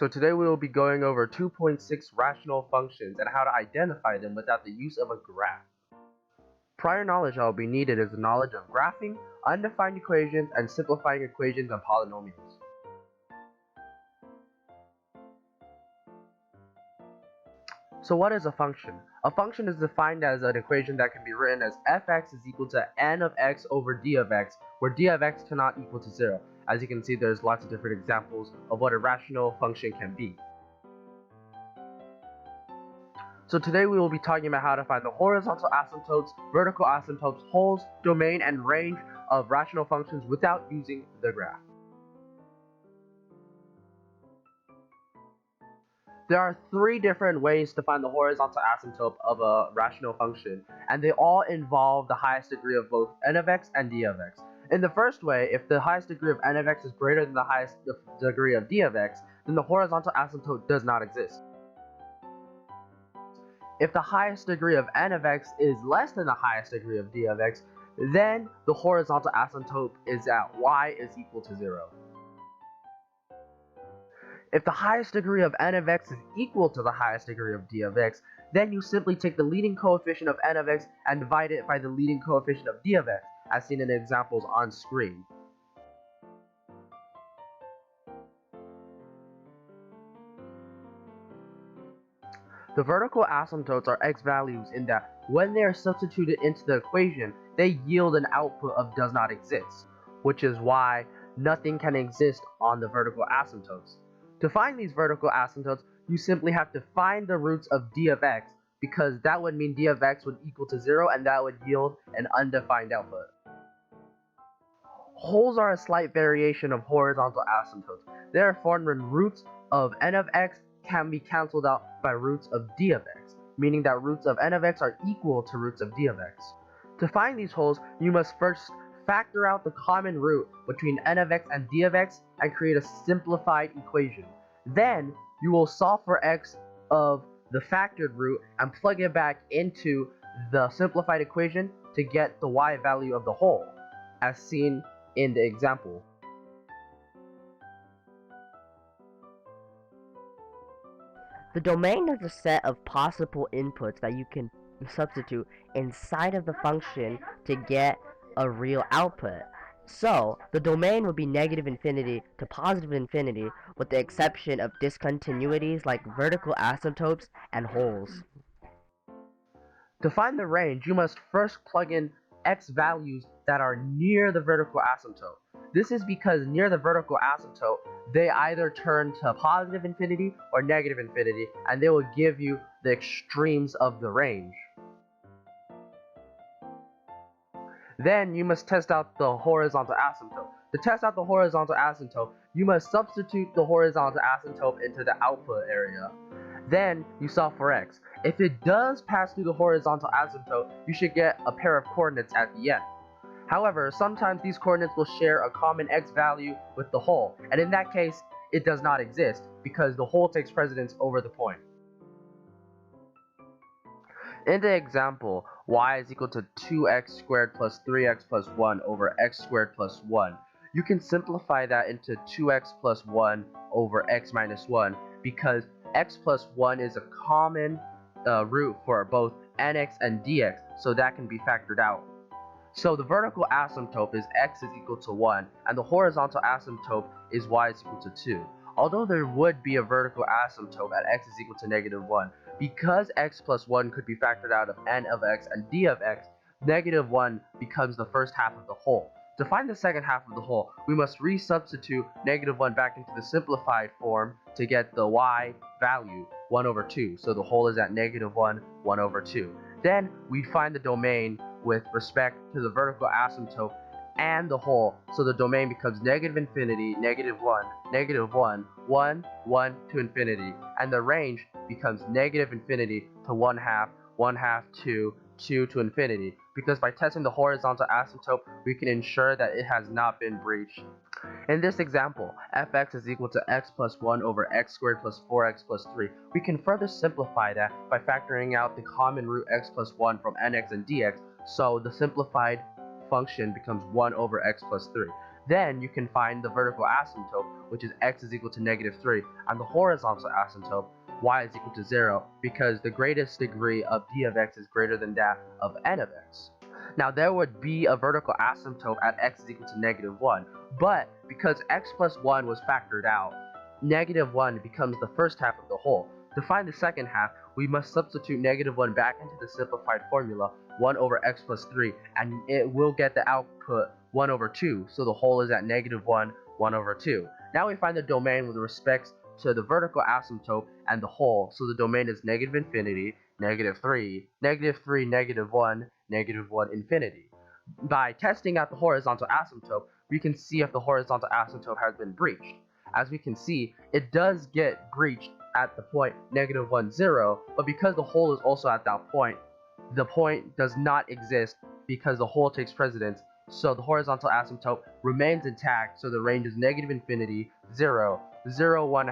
So today we will be going over 2.6 rational functions and how to identify them without the use of a graph. Prior knowledge that will be needed is the knowledge of graphing, undefined equations, and simplifying equations and polynomials. So what is a function? A function is defined as an equation that can be written as fx is equal to n of x over d of x, where d of x cannot equal to 0. As you can see, there's lots of different examples of what a rational function can be. So today we will be talking about how to find the horizontal asymptotes, vertical asymptotes, holes, domain, and range of rational functions without using the graph. There are three different ways to find the horizontal asymptote of a rational function, and they all involve the highest degree of both n of x and d of x. In the first way, if the highest degree of n of x is greater than the highest degree of d of x, then the horizontal asymptote does not exist. If the highest degree of n of x is less than the highest degree of d of x, then the horizontal asymptote is at y is equal to 0. If the highest degree of n of x is equal to the highest degree of d of x, then you simply take the leading coefficient of n of x and divide it by the leading coefficient of d of x, as seen in the examples on screen. The vertical asymptotes are x values in that when they are substituted into the equation, they yield an output of does not exist, which is why nothing can exist on the vertical asymptotes. To find these vertical asymptotes, you simply have to find the roots of d of x, because that would mean d of x would equal to 0 and that would yield an undefined output. Holes are a slight variation of horizontal asymptotes. They are formed when roots of n of x can be cancelled out by roots of d of x, meaning that roots of n of x are equal to roots of d of x. To find these holes, you must first factor out the common root between n of x and d of x and create a simplified equation. Then you will solve for x of the factored root and plug it back into the simplified equation to get the y value of the hole, as seen in the example. The domain is a set of possible inputs that you can substitute inside of the function to get a real output. So, the domain would be negative infinity to positive infinity, with the exception of discontinuities like vertical asymptotes and holes. To find the range, you must first plug in x values that are near the vertical asymptote. This is because near the vertical asymptote, they either turn to positive infinity or negative infinity, and they will give you the extremes of the range. Then you must test out the horizontal asymptote. To test out the horizontal asymptote, you must substitute the horizontal asymptote into the output area. Then you solve for x. If it does pass through the horizontal asymptote, you should get a pair of coordinates at the end. However, sometimes these coordinates will share a common x value with the hole, and in that case, it does not exist because the hole takes precedence over the point. In the example, y is equal to 2x squared plus 3x plus 1 over x squared plus 1. You can simplify that into 2x plus 1 over x minus 1 because x plus 1 is a common root for both nx and dx, so that can be factored out. So the vertical asymptote is x is equal to 1, and the horizontal asymptote is y is equal to 2. Although there would be a vertical asymptote at x is equal to negative 1, because x plus 1 could be factored out of n of x and d of x, negative 1 becomes the first half of the whole. To find the second half of the whole, we must resubstitute negative 1 back into the simplified form to get the y value, 1 over 2. So the whole is at negative 1, 1 over 2. Then we find the domain with respect to the vertical asymptote and the whole, so the domain becomes negative infinity, negative 1, negative 1, 1, 1 to infinity, and the range becomes negative infinity to 1 half, 1 half, 2, 2 to infinity, because by testing the horizontal asymptote, we can ensure that it has not been breached. In this example, fx is equal to x plus 1 over x squared plus 4x plus 3. We can further simplify that by factoring out the common root x plus 1 from nx and dx, so the simplified function becomes 1 over x plus 3. Then you can find the vertical asymptote, which is x is equal to -3, and the horizontal asymptote, y is equal to 0, because the greatest degree of d of x is greater than that of n of x. Now there would be a vertical asymptote at x is equal to -1, but because x plus 1 was factored out, -1 becomes the first half of the whole. To find the second half, we must substitute -1 back into the simplified formula, 1 over x plus 3, and it will get the output 1 over 2, so the whole is at -1, 1 over 2. Now we find the domain with respect to the vertical asymptote and the whole, so the domain is -infinity, -3, -3, -1, -1, infinity. By testing out the horizontal asymptote, we can see if the horizontal asymptote has been breached. As we can see, it does get breached at the point -1, 0, but because the whole is also at that point, the point does not exist because the whole takes precedence, so the horizontal asymptote remains intact, so the range is -infinity, 0, 0, 1/2,